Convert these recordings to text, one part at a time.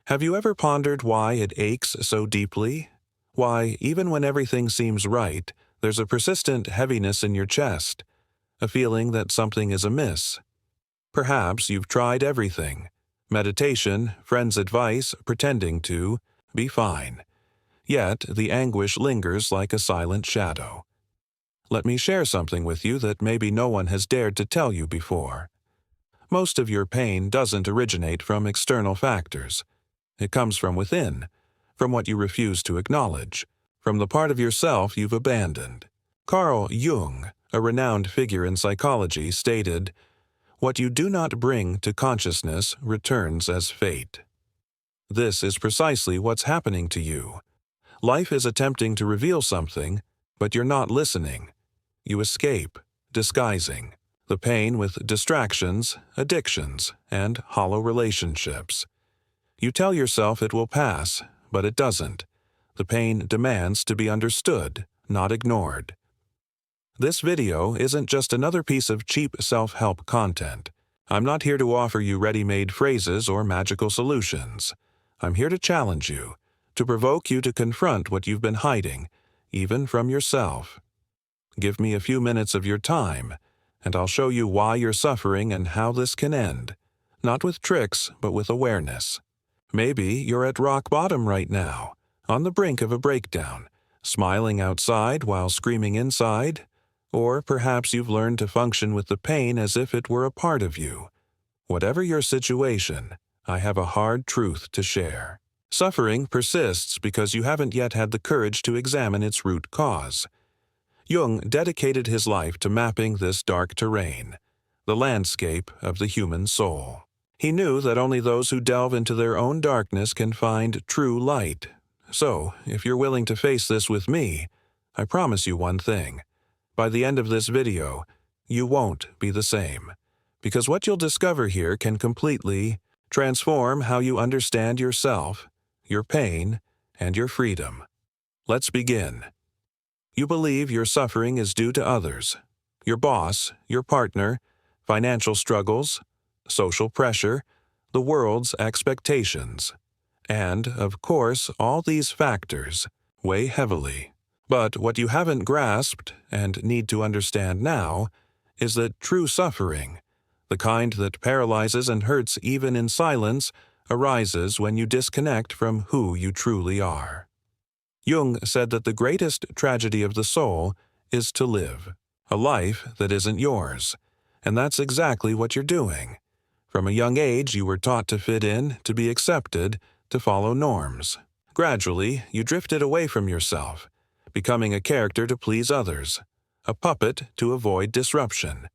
Have you ever pondered why it aches so deeply? Why, even when everything seems right, there's a persistent heaviness in your chest, a feeling that something is amiss. Perhaps you've tried everything: meditation, friends' advice, pretending to be fine. Yet the anguish lingers like a silent shadow. Let me share something with you that maybe no one has dared to tell you before. Most of your pain doesn't originate from external factors. It comes from within, from what you refuse to acknowledge, from the part of yourself you've abandoned. Carl Jung, a renowned figure in psychology, stated, "What you do not bring to consciousness returns as fate." This is precisely what's happening to you. Life is attempting to reveal something, but you're not listening. You escape, disguising the pain with distractions, addictions, and hollow relationships. You tell yourself it will pass, but it doesn't. The pain demands to be understood, not ignored. This video isn't just another piece of cheap self-help content. I'm not here to offer you ready-made phrases or magical solutions. I'm here to challenge you, to provoke you to confront what you've been hiding, even from yourself. Give me a few minutes of your time, and I'll show you why you're suffering and how this can end, not with tricks, but with awareness. Maybe you're at rock bottom right now, on the brink of a breakdown, smiling outside while screaming inside, or perhaps you've learned to function with the pain as if it were a part of you. Whatever your situation, I have a hard truth to share. Suffering persists because you haven't yet had the courage to examine its root cause. Jung dedicated his life to mapping this dark terrain, the landscape of the human soul. He knew that only those who delve into their own darkness can find true light. So, if you're willing to face this with me, I promise you one thing. By the end of this video, you won't be the same. Because what you'll discover here can completely transform how you understand yourself, your pain, and your freedom. Let's begin. You believe your suffering is due to others: your boss, your partner, financial struggles, social pressure, the world's expectations. And, of course, all these factors weigh heavily. But what you haven't grasped, and need to understand now, is that true suffering, the kind that paralyzes and hurts even in silence, arises when you disconnect from who you truly are. Jung said that the greatest tragedy of the soul is to live a life that isn't yours, and that's exactly what you're doing. From a young age, you were taught to fit in, to be accepted, to follow norms. Gradually, you drifted away from yourself, becoming a character to please others, a puppet to avoid disruption.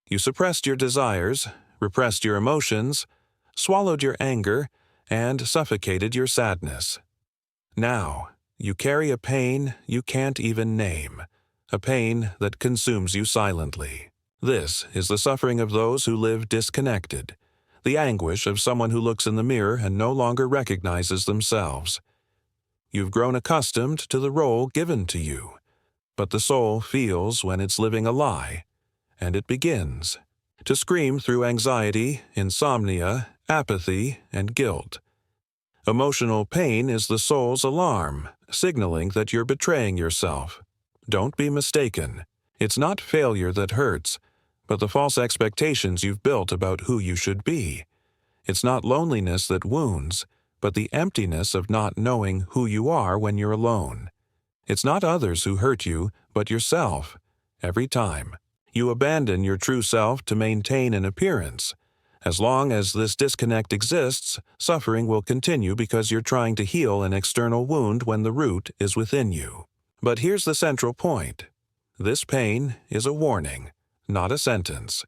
You suppressed your desires, repressed your emotions, swallowed your anger, and suffocated your sadness. Now, you carry a pain you can't even name, a pain that consumes you silently. This is the suffering of those who live disconnected, the anguish of someone who looks in the mirror and no longer recognizes themselves. You've grown accustomed to the role given to you, but the soul feels when it's living a lie, and it begins to scream through anxiety, insomnia, apathy, and guilt. Emotional pain is the soul's alarm, signaling that you're betraying yourself. Don't be mistaken. It's not failure that hurts, but the false expectations you've built about who you should be. It's not loneliness that wounds, but the emptiness of not knowing who you are when you're alone. It's not others who hurt you, but yourself. Every time you abandon your true self to maintain an appearance. As long as this disconnect exists, suffering will continue because you're trying to heal an external wound when the root is within you. But here's the central point. This pain is a warning, not a sentence.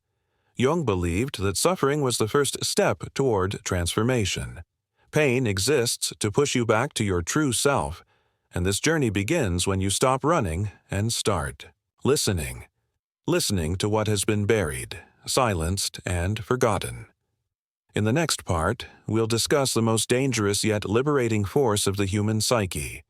Jung believed that suffering was the first step toward transformation. Pain exists to push you back to your true self, and this journey begins when you stop running and start listening. Listening to what has been buried, silenced, and forgotten. In the next part, we'll discuss the most dangerous yet liberating force of the human psyche,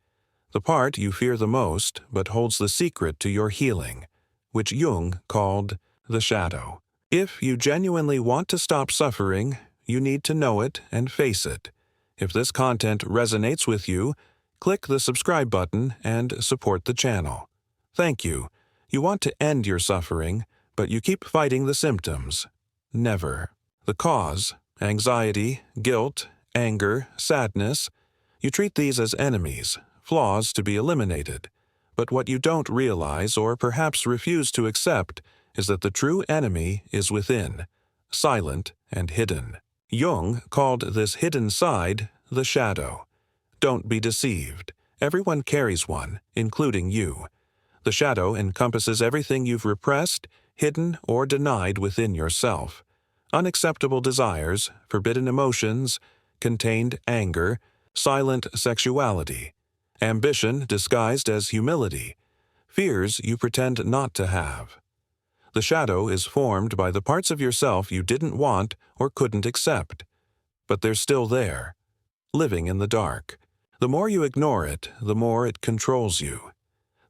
the part you fear the most but holds the secret to your healing, which Jung called the shadow. If you genuinely want to stop suffering, you need to know it and face it. If this content resonates with you, click the subscribe button and support the channel. Thank you. You want to end your suffering, but you keep fighting the symptoms. Never. The cause, anxiety, guilt, anger, sadness, you treat these as enemies, flaws to be eliminated. But what you don't realize or perhaps refuse to accept is that the true enemy is within, silent and hidden. Jung called this hidden side the shadow. Don't be deceived. Everyone carries one, including you. The shadow encompasses everything you've repressed, hidden, or denied within yourself. Unacceptable desires, forbidden emotions, contained anger, silent sexuality, ambition disguised as humility, fears you pretend not to have. The shadow is formed by the parts of yourself you didn't want or couldn't accept. But they're still there, living in the dark. The more you ignore it, the more it controls you.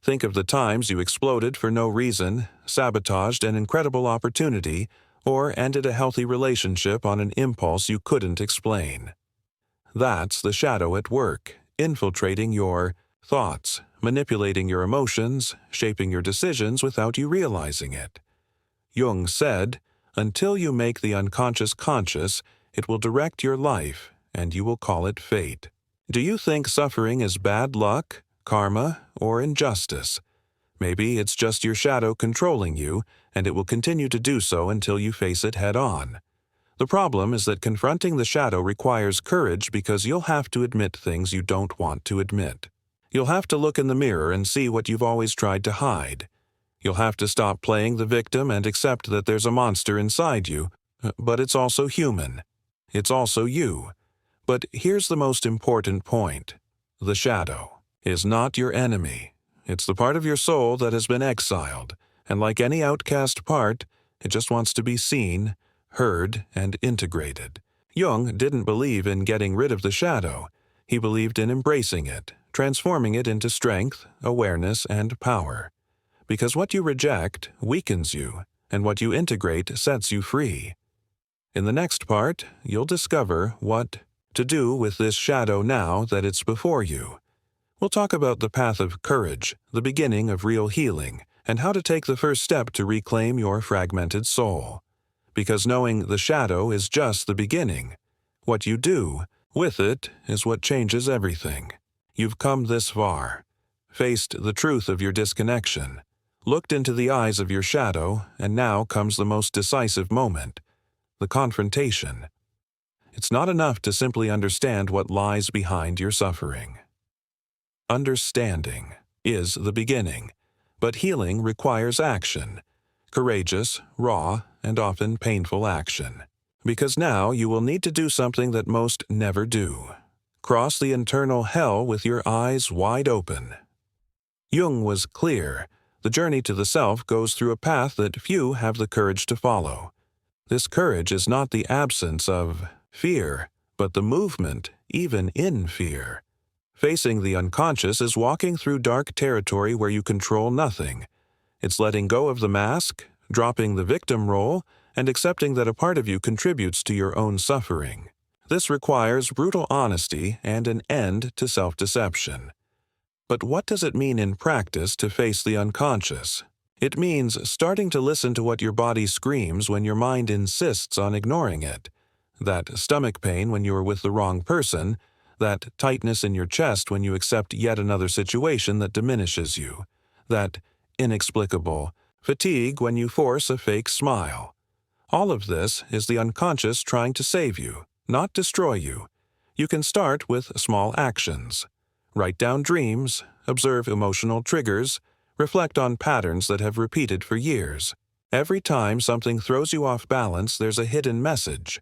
Think of the times you exploded for no reason, sabotaged an incredible opportunity, or ended a healthy relationship on an impulse you couldn't explain. That's the shadow at work, infiltrating your thoughts, manipulating your emotions, shaping your decisions without you realizing it. Jung said, "Until you make the unconscious conscious, it will direct your life, and you will call it fate." Do you think suffering is bad luck, karma, or injustice? Maybe it's just your shadow controlling you, and it will continue to do so until you face it head-on. The problem is that confronting the shadow requires courage because you'll have to admit things you don't want to admit. You'll have to look in the mirror and see what you've always tried to hide. You'll have to stop playing the victim and accept that there's a monster inside you, but it's also human. It's also you. But here's the most important point. The shadow is not your enemy. It's the part of your soul that has been exiled, and like any outcast part, it just wants to be seen, heard, and integrated. Jung didn't believe in getting rid of the shadow. He believed in embracing it, transforming it into strength, awareness, and power. Because what you reject weakens you, and what you integrate sets you free. In the next part, you'll discover what to do with this shadow now that it's before you. We'll talk about the path of courage, the beginning of real healing, and how to take the first step to reclaim your fragmented soul. Because knowing the shadow is just the beginning. What you do with it is what changes everything. You've come this far, faced the truth of your disconnection, looked into the eyes of your shadow, and now comes the most decisive moment, the confrontation. It's not enough to simply understand what lies behind your suffering. Understanding is the beginning, but healing requires action, courageous, raw, and often painful action. Because now you will need to do something that most never do. Cross the internal hell with your eyes wide open. Jung was clear. The journey to the self goes through a path that few have the courage to follow. This courage is not the absence of fear, but the movement, even in fear. Facing the unconscious is walking through dark territory where you control nothing. It's letting go of the mask, dropping the victim role, and accepting that a part of you contributes to your own suffering. This requires brutal honesty and an end to self-deception. But what does it mean in practice to face the unconscious? It means starting to listen to what your body screams when your mind insists on ignoring it. That stomach pain when you are with the wrong person, that tightness in your chest when you accept yet another situation that diminishes you, that inexplicable fatigue when you force a fake smile. All of this is the unconscious trying to save you, not destroy you. You can start with small actions. Write down dreams, observe emotional triggers, reflect on patterns that have repeated for years. Every time something throws you off balance, there's a hidden message.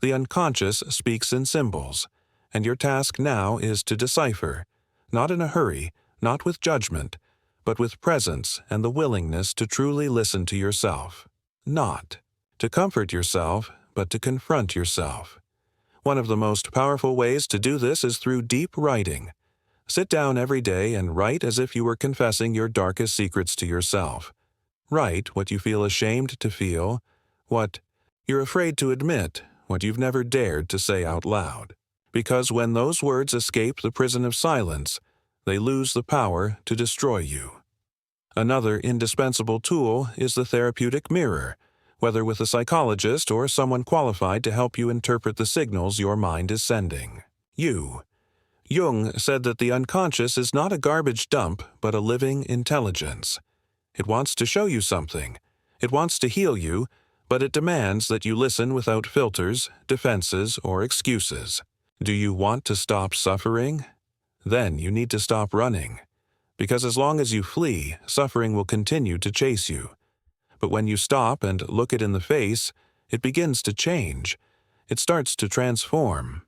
The unconscious speaks in symbols, and your task now is to decipher, not in a hurry, not with judgment, but with presence and the willingness to truly listen to yourself. Not to comfort yourself, but to confront yourself. One of the most powerful ways to do this is through deep writing. Sit down every day and write as if you were confessing your darkest secrets to yourself. Write what you feel ashamed to feel, what you're afraid to admit, what you've never dared to say out loud. because when those words escape the prison of silence, they lose the power to destroy you. Another indispensable tool is the therapeutic mirror, whether with a psychologist or someone qualified to help you interpret the signals your mind is sending. Jung said that the unconscious is not a garbage dump, but a living intelligence. It wants to show you something. It wants to heal you, but it demands that you listen without filters, defenses, or excuses. Do you want to stop suffering? Then you need to stop running. Because as long as you flee, suffering will continue to chase you. But when you stop and look it in the face, it begins to change. It starts to transform.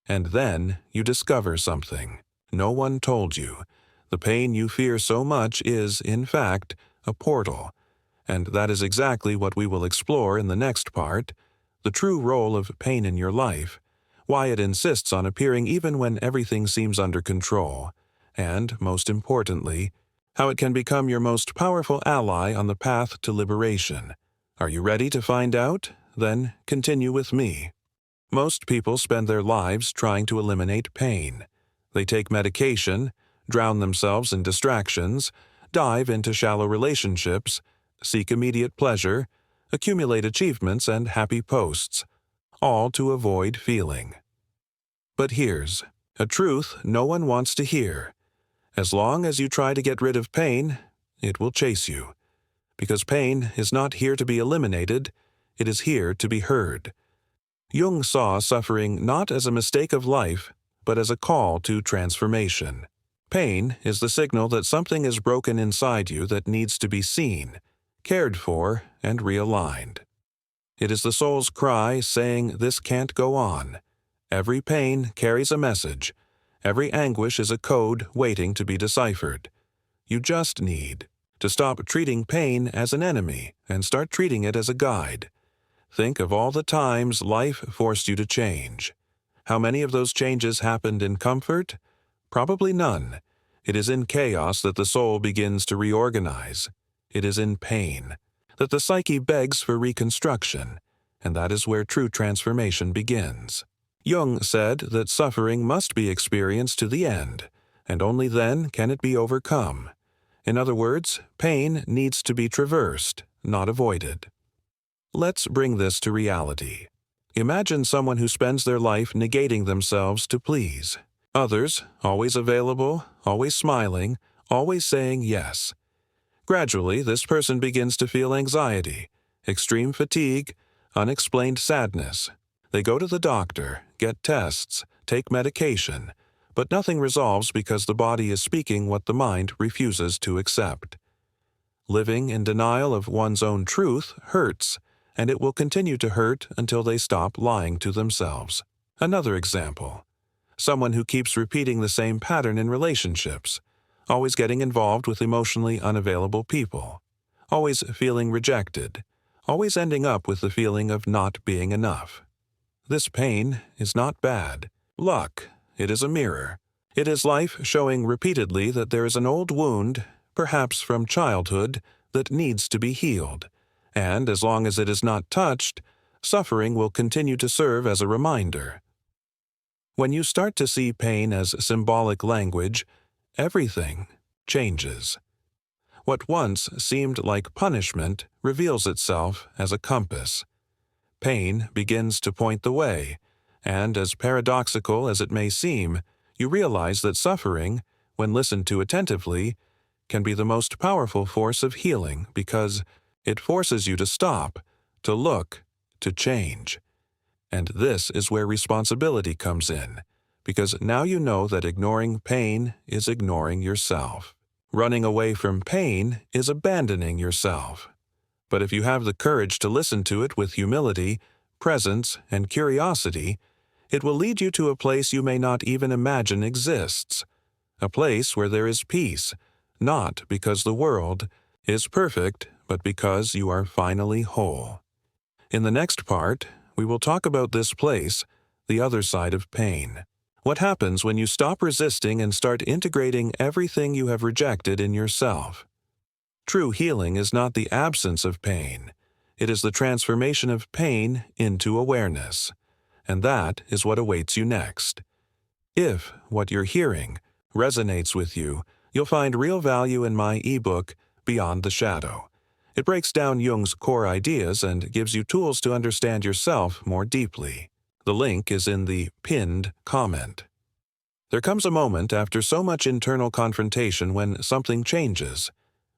And then you discover something. No one told you. The pain you fear so much is, in fact, a portal. And that is exactly what we will explore in the next part, the true role of pain in your life, why it insists on appearing even when everything seems under control, and, most importantly, how it can become your most powerful ally on the path to liberation. Are you ready to find out? Then continue with me. Most people spend their lives trying to eliminate pain. They take medication, drown themselves in distractions, dive into shallow relationships, seek immediate pleasure, accumulate achievements and happy posts, all to avoid feeling. But here's a truth no one wants to hear. As long as you try to get rid of pain, it will chase you. Because pain is not here to be eliminated, it is here to be heard. Jung saw suffering not as a mistake of life, but as a call to transformation. Pain is the signal that something is broken inside you that needs to be seen, cared for, and realigned. It is the soul's cry saying this can't go on. Every pain carries a message. Every anguish is a code waiting to be deciphered. You just need to stop treating pain as an enemy and start treating it as a guide. Think of all the times life forced you to change. How many of those changes happened in comfort? Probably none. It is in chaos that the soul begins to reorganize. It is in pain that the psyche begs for reconstruction, and that is where true transformation begins. Jung said that suffering must be experienced to the end, and only then can it be overcome. In other words, pain needs to be traversed, not avoided. Let's bring this to reality. Imagine someone who spends their life negating themselves to please. Others, always available, always smiling, always saying yes. Gradually, this person begins to feel anxiety, extreme fatigue, unexplained sadness. They go to the doctor, get tests, take medication, but nothing resolves because the body is speaking what the mind refuses to accept. Living in denial of one's own truth hurts, and it will continue to hurt until they stop lying to themselves. Another example. Someone who keeps repeating the same pattern in relationships, always getting involved with emotionally unavailable people, always feeling rejected, always ending up with the feeling of not being enough. This pain is not bad. Luck, it is a mirror. It is life showing repeatedly that there is an old wound, perhaps from childhood, that needs to be healed. And as long as it is not touched, suffering will continue to serve as a reminder. When you start to see pain as symbolic language, everything changes. What once seemed like punishment reveals itself as a compass. Pain begins to point the way, and as paradoxical as it may seem, you realize that suffering, when listened to attentively, can be the most powerful force of healing because it forces you to stop, to look, to change. And this is where responsibility comes in, because now you know that ignoring pain is ignoring yourself. Running away from pain is abandoning yourself. But if you have the courage to listen to it with humility, presence, and curiosity, it will lead you to a place you may not even imagine exists, a place where there is peace, not because the world is perfect, but because you are finally whole. In the next part, we will talk about this place, the other side of pain. What happens when you stop resisting and start integrating everything you have rejected in yourself? True healing is not the absence of pain. It is the transformation of pain into awareness. and that is what awaits you next. If what you're hearing resonates with you, you'll find real value in my ebook, Beyond the Shadow. It breaks down Jung's core ideas and gives you tools to understand yourself more deeply. The link is in the pinned comment. There comes a moment after so much internal confrontation when something changes.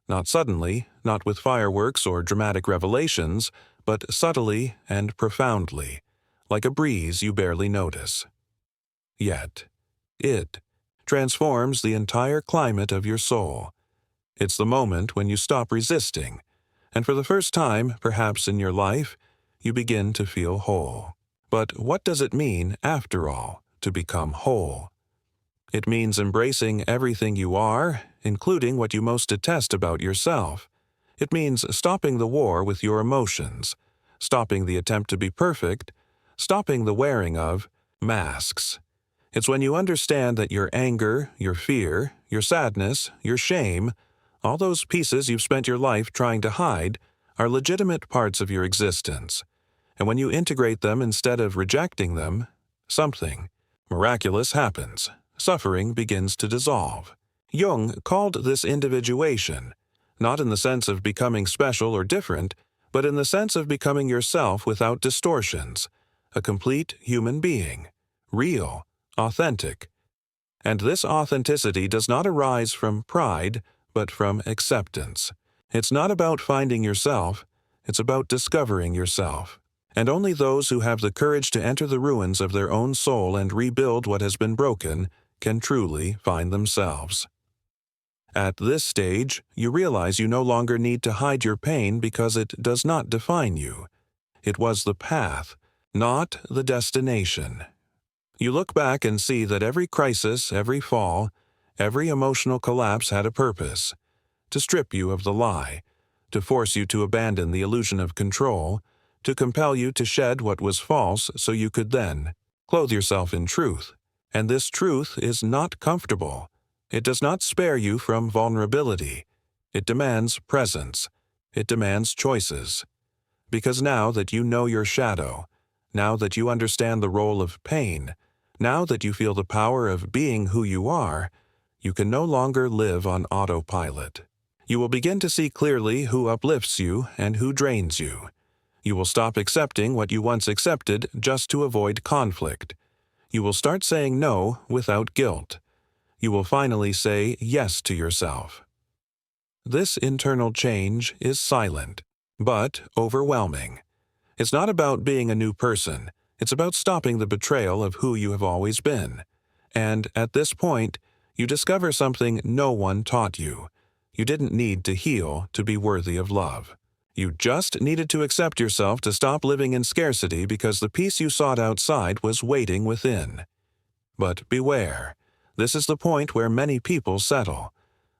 Not suddenly, not with fireworks or dramatic revelations, but subtly and profoundly, like a breeze you barely notice. Yet, it transforms the entire climate of your soul. It's the moment when you stop resisting, and for the first time, perhaps in your life, you begin to feel whole. But what does it mean, after all, to become whole? It means embracing everything you are, including what you most detest about yourself. It means stopping the war with your emotions, stopping the attempt to be perfect, stopping the wearing of masks. It's when you understand that your anger, your fear, your sadness, your shame, all those pieces you've spent your life trying to hide, are legitimate parts of your existence. And when you integrate them instead of rejecting them, something miraculous happens. Suffering begins to dissolve. Jung called this individuation, not in the sense of becoming special or different, but in the sense of becoming yourself without distortions, a complete human being, real, authentic. And this authenticity does not arise from pride, but from acceptance. It's not about finding yourself, it's about discovering yourself. And only those who have the courage to enter the ruins of their own soul and rebuild what has been broken can truly find themselves. At this stage, you realize you no longer need to hide your pain because it does not define you. It was the path, not the destination. You look back and see that every crisis, every fall, every emotional collapse had a purpose: to strip you of the lie, to force you to abandon the illusion of control, to compel you to shed what was false so you could then clothe yourself in truth. And this truth is not comfortable. It does not spare you from vulnerability. It demands presence. It demands choices. Because now that you know your shadow, now that you understand the role of pain, now that you feel the power of being who you are, you can no longer live on autopilot. You will begin to see clearly who uplifts you and who drains you. You will stop accepting what you once accepted just to avoid conflict. You will start saying no without guilt. You will finally say yes to yourself. This internal change is silent, but overwhelming. It's not about being a new person. It's about stopping the betrayal of who you have always been. And at this point, you discover something no one taught you. You didn't need to heal to be worthy of love. You just needed to accept yourself to stop living in scarcity because the peace you sought outside was waiting within. But beware, this is the point where many people settle.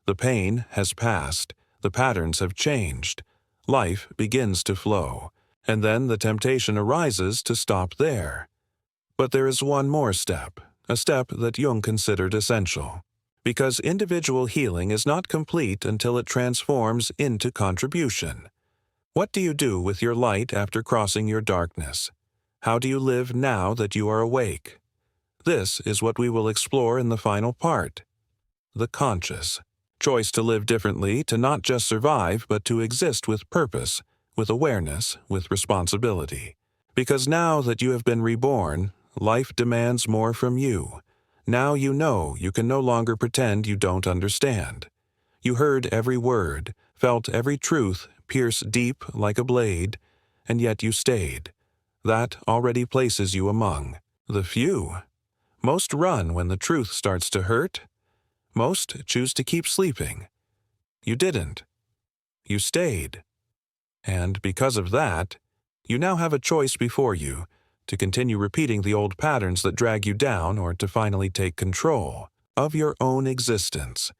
The pain has passed, the patterns have changed, life begins to flow, and then the temptation arises to stop there. But there is one more step, a step that Jung considered essential. Because individual healing is not complete until it transforms into contribution. What do you do with your light after crossing your darkness? How do you live now that you are awake? This is what we will explore in the final part. The conscious choice to live differently, to not just survive, but to exist with purpose, with awareness, with responsibility. Because now that you have been reborn, life demands more from you. Now you know you can no longer pretend you don't understand. You heard every word, felt every truth pierce deep like a blade, and yet you stayed. That already places you among the few. Most run when the truth starts to hurt. Most choose to keep sleeping. You didn't. You stayed. And because of that, you now have a choice before you, to continue repeating the old patterns that drag you down or to finally take control of your own existence.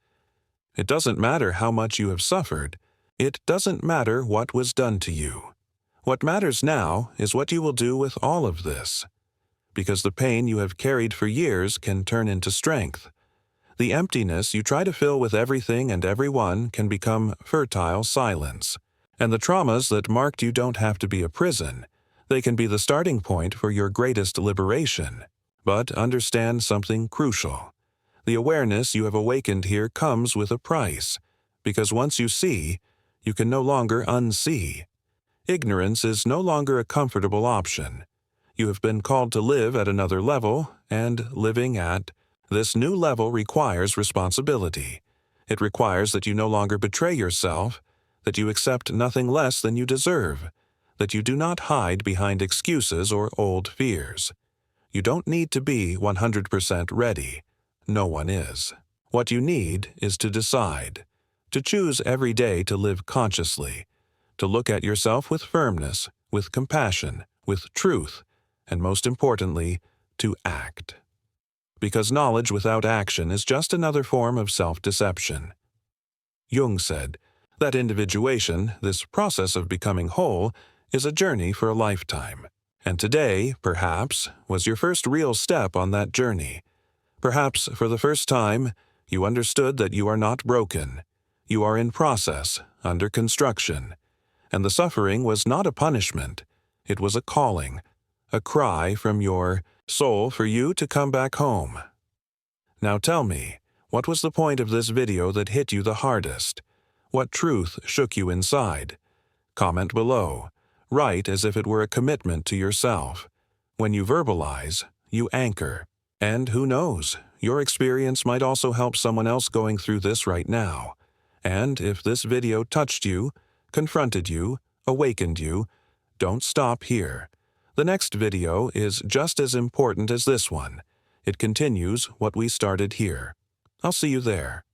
It doesn't matter how much you have suffered. It doesn't matter what was done to you. What matters now is what you will do with all of this. Because the pain you have carried for years can turn into strength. The emptiness you try to fill with everything and everyone can become fertile silence. And the traumas that marked you don't have to be a prison. They can be the starting point for your greatest liberation. But understand something crucial. The awareness you have awakened here comes with a price, because once you see, you can no longer unsee. Ignorance is no longer a comfortable option. You have been called to live at another level, and living at this new level requires responsibility. It requires that you no longer betray yourself, that you accept nothing less than you deserve, that you do not hide behind excuses or old fears. You don't need to be 100% ready. No one is. What you need is to decide, to choose every day to live consciously, to look at yourself with firmness, with compassion, with truth, and most importantly, to act. Because knowledge without action is just another form of self-deception. Jung said that individuation, this process of becoming whole, is a journey for a lifetime. And today, perhaps, was your first real step on that journey. Perhaps, for the first time, you understood that you are not broken. You are in process, under construction. And the suffering was not a punishment. It was a calling, a cry from your soul for you to come back home. Now tell me, what was the point of this video that hit you the hardest? What truth shook you inside? Comment below. Write as if it were a commitment to yourself. When you verbalize, you anchor. And who knows, your experience might also help someone else going through this right now. And if this video touched you, confronted you, awakened you, don't stop here. The next video is just as important as this one. It continues what we started here. I'll see you there.